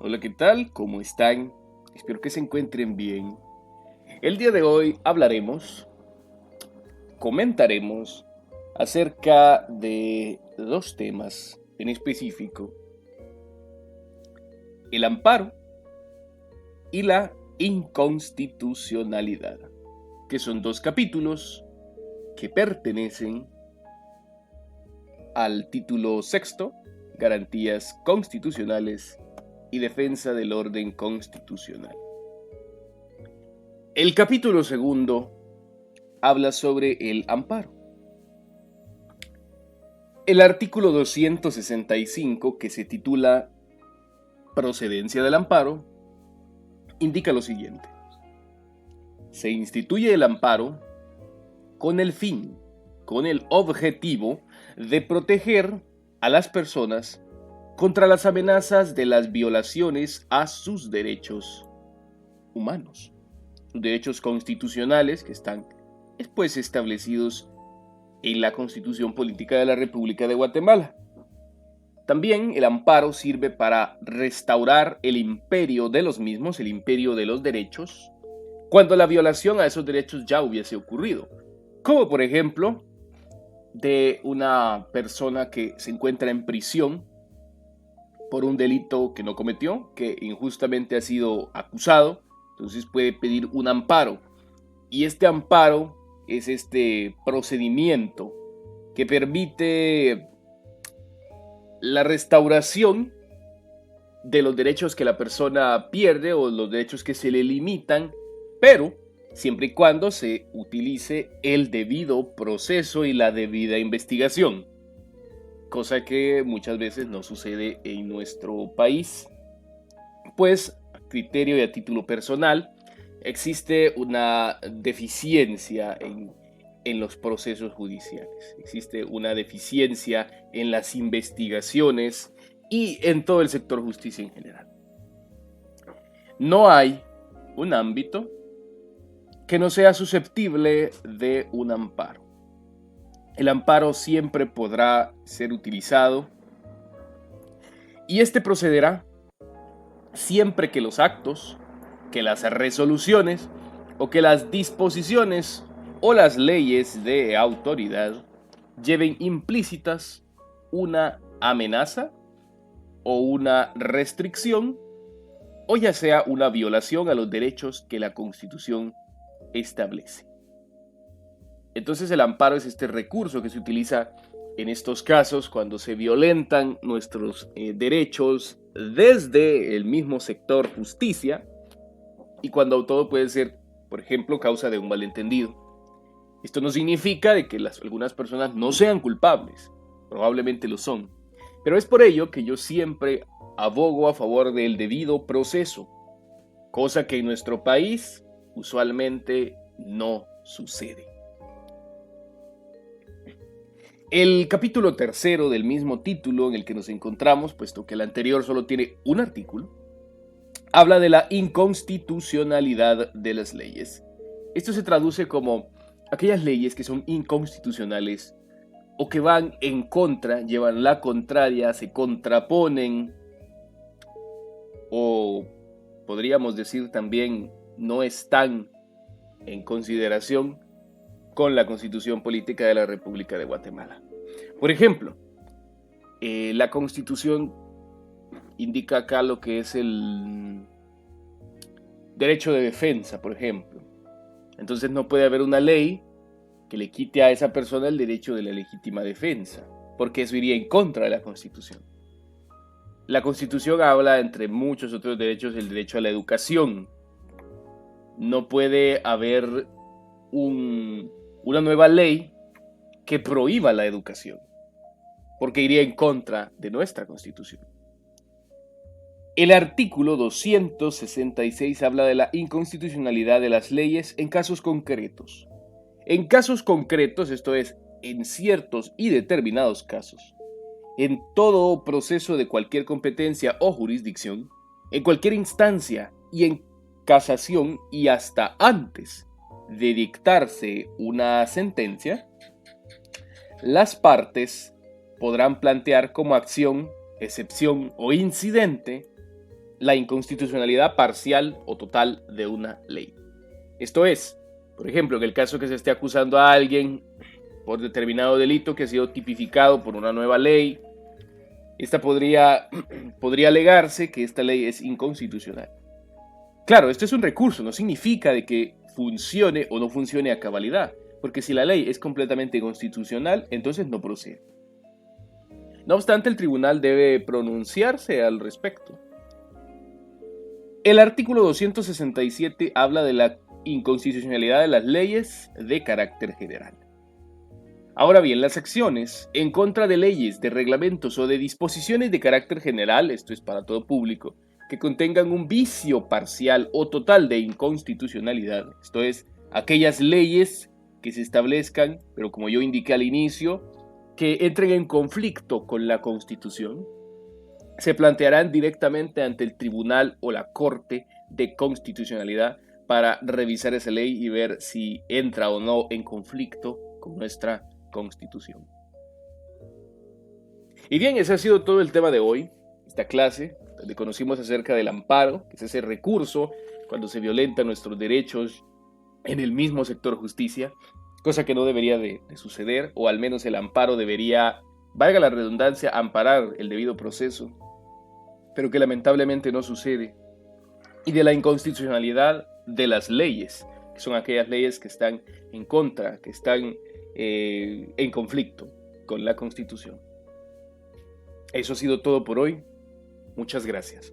Hola, ¿qué tal? ¿Cómo están? Espero que se encuentren bien. El día de hoy comentaremos acerca de dos temas en específico: el amparo y la inconstitucionalidad, que son dos capítulos que pertenecen al título sexto, Garantías Constitucionales y Defensa del Orden Constitucional. El capítulo segundo habla sobre el amparo. El artículo 265, que se titula Procedencia del amparo, indica lo siguiente: se instituye el amparo con el objetivo de proteger a las personas contra las amenazas de las violaciones a sus derechos humanos, sus derechos constitucionales que están después establecidos en la Constitución Política de la República de Guatemala. También el amparo sirve para restaurar el imperio de los mismos, el imperio de los derechos, cuando la violación a esos derechos ya hubiese ocurrido, como por ejemplo de una persona que se encuentra en prisión por un delito que no cometió, que injustamente ha sido acusado. Entonces puede pedir un amparo, y este amparo es este procedimiento que permite la restauración de los derechos que la persona pierde o los derechos que se le limitan, pero siempre y cuando se utilice el debido proceso y la debida investigación, cosa que muchas veces no sucede en nuestro país, pues a criterio y a título personal existe una deficiencia en los procesos judiciales, existe una deficiencia en las investigaciones y en todo el sector justicia en general. No hay un ámbito que no sea susceptible de un amparo. El amparo siempre podrá ser utilizado, y este procederá siempre que los actos, que las resoluciones o que las disposiciones o las leyes de autoridad lleven implícitas una amenaza o una restricción, o ya sea una violación a los derechos que la Constitución establece. Entonces el amparo es este recurso que se utiliza en estos casos cuando se violentan nuestros derechos desde el mismo sector justicia, y cuando todo puede ser, por ejemplo, causa de un malentendido. Esto no significa de que algunas personas no sean culpables, probablemente lo son, pero es por ello que yo siempre abogo a favor del debido proceso, cosa que en nuestro país usualmente no sucede. El capítulo tercero del mismo título en el que nos encontramos, puesto que el anterior solo tiene un artículo, habla de la inconstitucionalidad de las leyes. Esto se traduce como aquellas leyes que son inconstitucionales o que van en contra, llevan la contraria, se contraponen, o podríamos decir también no están en consideración con la Constitución Política de la República de Guatemala. Por ejemplo, la Constitución indica acá lo que es el derecho de defensa, por ejemplo. Entonces no puede haber una ley que le quite a esa persona el derecho de la legítima defensa, porque eso iría en contra de la Constitución. La Constitución habla, entre muchos otros derechos, el derecho a la educación. No puede haber una nueva ley que prohíba la educación, porque iría en contra de nuestra Constitución. El artículo 266 habla de la inconstitucionalidad de las leyes en casos concretos. En casos concretos, esto es, en ciertos y determinados casos, en todo proceso de cualquier competencia o jurisdicción, en cualquier instancia y en casación y hasta antes de dictarse una sentencia, las partes podrán plantear como acción, excepción o incidente la inconstitucionalidad parcial o total de una ley. Esto es, por ejemplo, en el caso que se esté acusando a alguien por determinado delito que ha sido tipificado por una nueva ley, esta podría alegarse que esta ley es inconstitucional. Claro, esto es un recurso, no significa de que funcione o no funcione a cabalidad, porque si la ley es completamente constitucional, entonces no procede. No obstante, el tribunal debe pronunciarse al respecto. El artículo 267 habla de la inconstitucionalidad de las leyes de carácter general. Ahora bien, las acciones en contra de leyes, de reglamentos o de disposiciones de carácter general, esto es para todo público, que contengan un vicio parcial o total de inconstitucionalidad, esto es, aquellas leyes que se establezcan, pero como yo indiqué al inicio, que entren en conflicto con la Constitución, se plantearán directamente ante el tribunal o la Corte de Constitucionalidad para revisar esa ley y ver si entra o no en conflicto con nuestra Constitución. Y bien, ese ha sido todo el tema de hoy, esta clase, donde conocimos acerca del amparo, que es ese recurso cuando se violentan nuestros derechos en el mismo sector justicia, cosa que no debería de suceder, o al menos el amparo debería, valga la redundancia, amparar el debido proceso, pero que lamentablemente no sucede, y de la inconstitucionalidad de las leyes, que son aquellas leyes que están en contra, que están en conflicto con la Constitución. Eso ha sido todo por hoy. Muchas gracias.